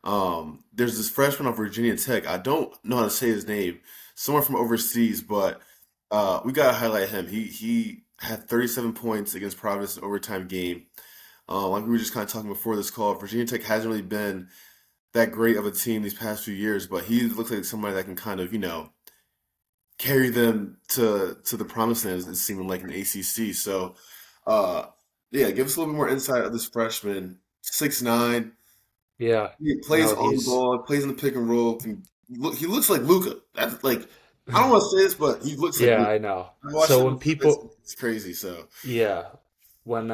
There's this freshman on Virginia Tech. I don't know how to say his name. Someone from overseas, but we gotta highlight him. He had 37 points against Providence in an overtime game. Like we were just kind of talking before this call, Virginia Tech hasn't really been that great of a team these past few years, but he looks like somebody that can kind of, carry them to the promised land, it's seeming like an ACC. So, uh, yeah, give us a little bit more insight of this freshman. 6'9", Yeah. he plays No, on the he's ball, plays in the pick and roll. He looks like Luka. That's like I don't want to say this, but he looks like yeah, Luka. I know. I watched So him. when people It's crazy. So yeah, when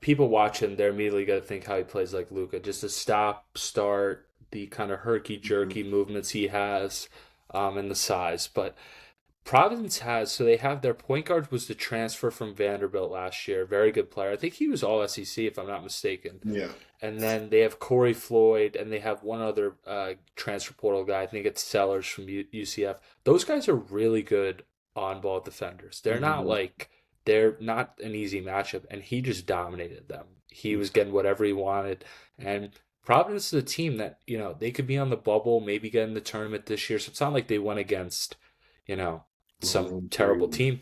people watch him, they're immediately gonna think how he plays like Luca. Just a stop, start, the kind of herky mhm. jerky movements he has, and the size. But Providence has, so they have their point guard was the transfer from Vanderbilt last year. Very good player. I think he was all SEC if I'm not mistaken. Yeah. And then they have Corey Floyd, and they have one other transfer portal guy. I think it's Sellers from UCF. Those guys are really good on ball defenders. Mhm. They're not an easy matchup, and he just dominated them. He was getting whatever he wanted, and Providence is a team that they could be on the bubble, maybe get in the tournament this year. So it's not like they went against you know some terrible Crazy. team.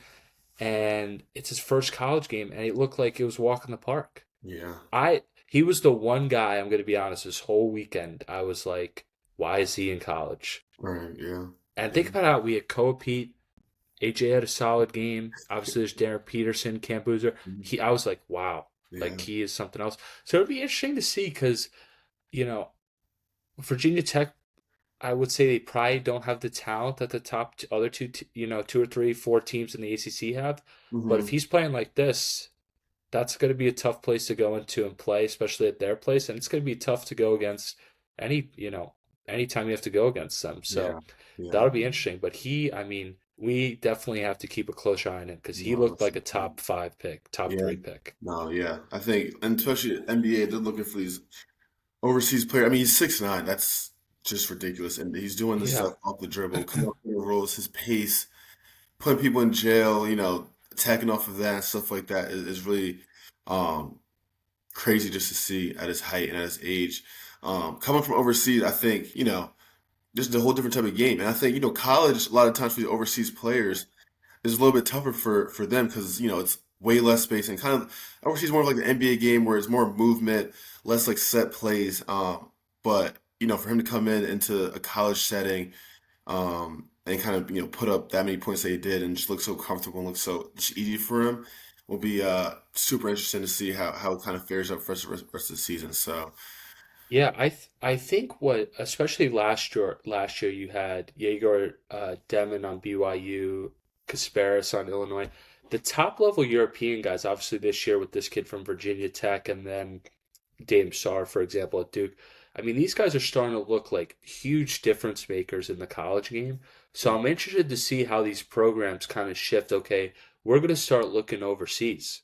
And it's his first college game, and it looked like it was a walk in the park. Yeah. I He was the one guy, I'm going to be honest, this whole weekend I was like, why is he in college? Right. Yeah. And Yeah. think about how we had Koa Pete, AJ had a solid game. Obviously, there's Darren Peterson, Camp Boozer. I was like, wow, like Yeah. he is something else. So it'd be interesting to see because you know Virginia Tech. I would say they probably don't have the talent that the top other two, two or three, four teams in the ACC have. But if Hmm. he's playing like this, that's going to be a tough place to go into and play, especially at their place. And it's going to be tough to go against anytime you have to go against them. Yeah. So Yeah. that'll be interesting. But I mean, we definitely have to keep a close eye on him because he No, looked that's like a top five pick, top yeah. three pick. No, yeah. I think, and especially NBA, they're looking for these overseas players. I mean, he's 6'9". That's just ridiculous. And he's doing this Yeah. stuff off the dribble, coming up the rolls, his pace, putting people in jail, attacking off of that and stuff like that is really um, crazy just to see at his height and at his age. Coming from overseas, I think, just a whole different type of game. And I think, college, a lot of times for the overseas players, is a little bit tougher for them because it's way less space and kind of overseas more of like the NBA game where it's more movement, less like set plays. But for him to come into a college setting and kind of put up that many points that he did and just look so comfortable and look so just easy for him will be super interesting to see how it kind of fares up for the rest of the season. So Yeah, I think what especially last year you had Yegor Demon on BYU, Kasparis on Illinois. The top level European guys, obviously this year with this kid from Virginia Tech and then Dame Sarr, for example, at Duke. I mean, these guys are starting to look like huge difference makers in the college game. So I'm interested to see how these programs kind of shift. Okay, we're going to start looking overseas.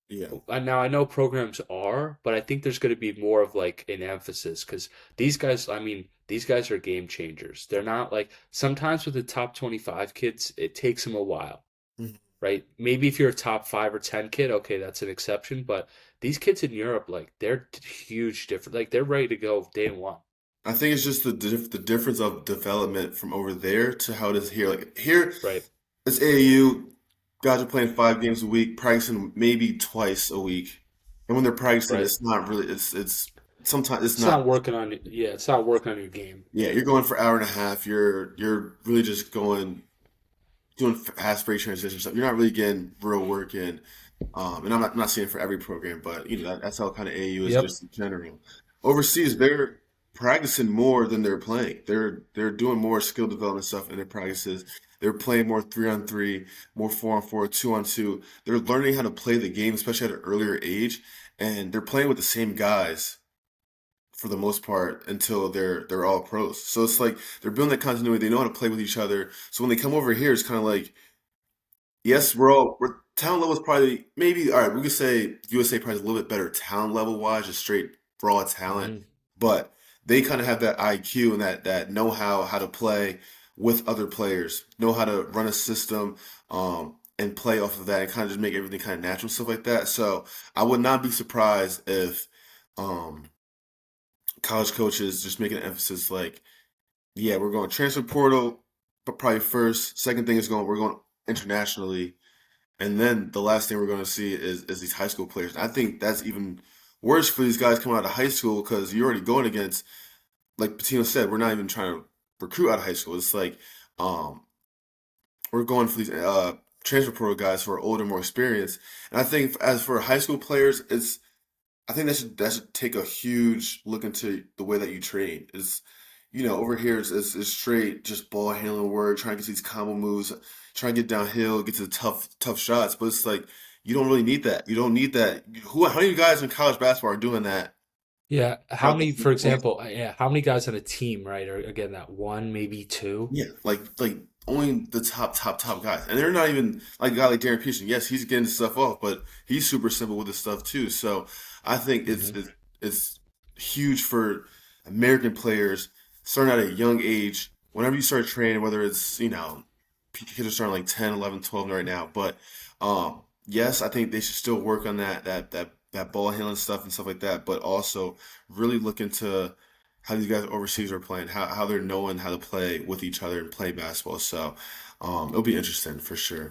yeah, And now I know programs are, but I think there's going to be more of like an emphasis because these guys, I mean, these guys are game changers. They're not like sometimes with the top 25 kids, it takes them a while, Mhm. right? Maybe if you're a top 5 or 10 kid, okay, that's an exception. But these kids in Europe, like they're huge different. Like they're ready to go day one, I think it's just the difference of development from over there to how it is here. Like here, right? it's AAU. Guys are playing 5 games a week, practicing maybe twice a week. And when they're practicing, Right. it's not really. It's sometimes it's It's not. not working on, yeah, it's not working on your game. Yeah, you're going for an hour and a half. You're really just going doing fast break transition stuff. You're not really getting real work in. And I'm not saying for every program, but that's how kind of AAU is Yep. just in general. Overseas, they're practicing more than they're playing. They're doing more skill development stuff in their practices. They're playing more 3-on-3, more 4-on-4, 2-on-2. They're learning how to play the game, especially at an earlier age, and they're playing with the same guys for the most part until they're all pros. So it's like they're building that continuity. They know how to play with each other. So when they come over here, it's kind of like yes, we're talent level is probably maybe all right. We could say USA probably is a little bit better talent level wise, just straight raw talent, Hmm. but they kind of have that IQ and that know how to play with other players, know how to run a system, and play off of that, and kind of just make everything kind of natural stuff like that. So I would not be surprised if um college coaches just making an emphasis like, yeah, we're going transfer portal, but probably first. Second thing is we're going internationally, and then the last thing we're going to see is these high school players. And I think that's even worse for these guys coming out of high school because you're already going against, like Patino said, we're not even trying to recruit out of high school. It's like um, we're going for these transfer portal guys who are older, more experienced. And I think as for high school players, it's I think that should take a huge look into the way that you train. Is over here is straight just ball handling work, trying to get these combo moves, trying to get downhill, get to the tough shots. But it's like you don't really need that. You don't need that. How many guys in college basketball are doing that? Yeah, how Throughout the many, for whole example, yeah, how many guys on a team, right? Or again, that one, maybe two. Yeah, like only the top guys, and they're not even like a guy like Darren Peterson. Yes, he's getting stuff off, but he's super simple with his stuff too. So I think it's Hmm. it's, it's huge for American players starting at a young age. Whenever you start training, whether it's kids are starting like 10, 11, 12 right now, but yes, I think they should still work on that ball handling stuff and stuff like that, but also really look into how these guys overseas are playing, how they're knowing how to play with each other and play basketball. So it'll be interesting for sure.